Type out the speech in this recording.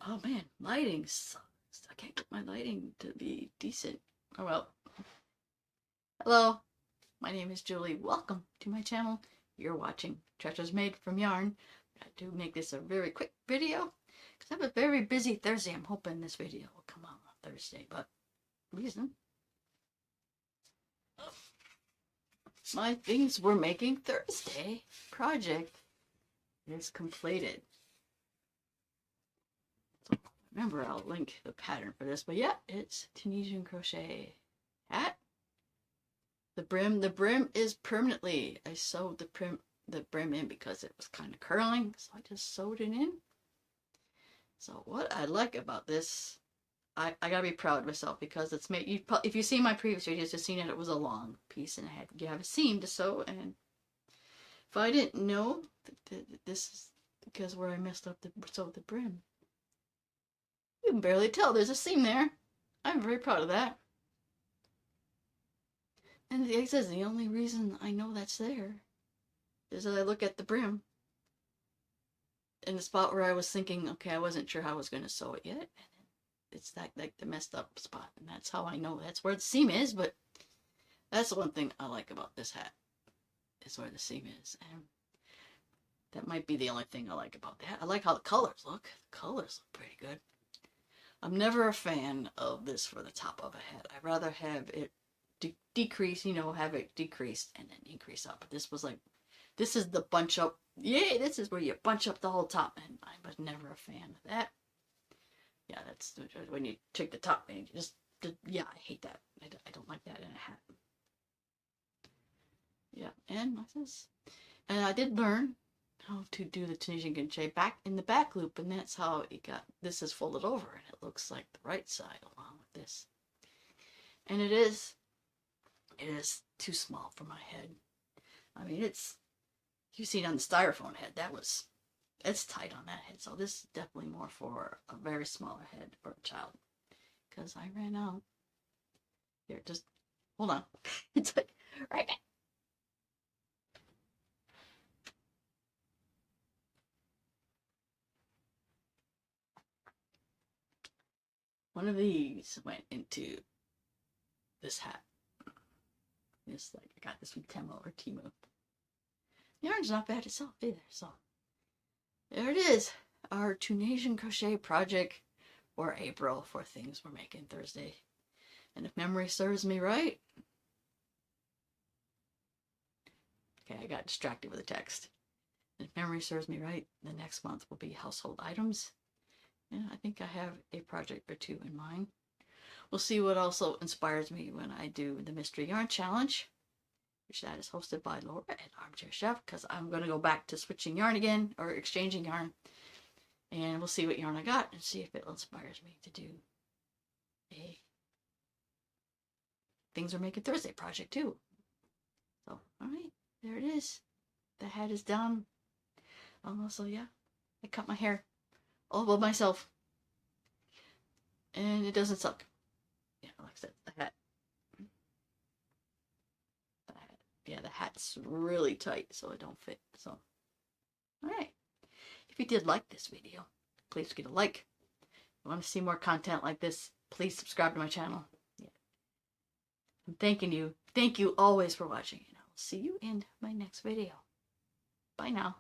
Oh man, lighting sucks. I can't get my lighting to be decent. Oh well. Hello, my name is Julie. Welcome to my channel. You're watching Treasures Made from Yarn. I do make this a very quick video because I have a very busy Thursday. I'm hoping this video will come out on Thursday, but reason my things we're making Thursday project is completed. So remember, I'll link the pattern for this, but yeah, it's Tunisian crochet hat. The brim is permanently. I sewed the brim in because it was kind of curling, so I just sewed it in. So what I like about this, I gotta be proud of myself because it's made. If you see my previous videos, you've seen it was a long piece and you have a seam to sew. And if I didn't know that this is because where I messed up the brim, you can barely tell there's a seam there. I'm very proud of that. And it says the only reason I know that's there is that I look at the brim in the spot where I was thinking, okay, I wasn't sure how I was going to sew it yet. And it's that like the messed up spot, and that's how I know that's where the seam is. But that's the one thing I like about this hat is where the seam is, and that might be the only thing I like about that. I like how the colors look. The colors look pretty good. I'm never a fan of this for the top of a hat. I'd rather have it decrease, have it decreased and then increase up. But this was like, this is the bunch up. Yay, this is where you bunch up the whole top, and I was never a fan of that. Yeah, that's when you take the top and you just, yeah, I hate that. I don't like that in a hat. Yeah, and I did learn how to do the Tunisian crochet back in the back loop, and that's how it got. This is folded over, and it looks like the right side along with this. And it is too small for my head. I mean, you see it on the styrofoam head. It's tight on that head. So this is definitely more for a very smaller head or a child. Because I ran out. Here, just hold on. It's like right back. One of these went into this hat. It's like I got this from Temu or Temu. The yarn's not bad itself either. So there it is. Our Tunisian crochet project for April for things we're making Thursday. And if memory serves me right. Okay, I got distracted with the text. And if memory serves me right, the next month will be household items. And I think I have a project or two in mind. We'll see what also inspires me when I do the Mystery Yarn Challenge, which that is hosted by Laura at Armchair Chef, because I'm going to go back to switching yarn again, or exchanging yarn. And we'll see what yarn I got and see if it inspires me to do a Things We're Making Thursday project too. So, alright, there it is. The hat is done. So yeah, I cut my hair all by myself. And it doesn't suck. Yeah, like I said, the hat. Yeah, the hat's really tight, so it don't fit. So, alright. If you did like this video, please give it a like. If you want to see more content like this, please subscribe to my channel. Yeah. I'm thanking you. Thank you always for watching, and I will see you in my next video. Bye now.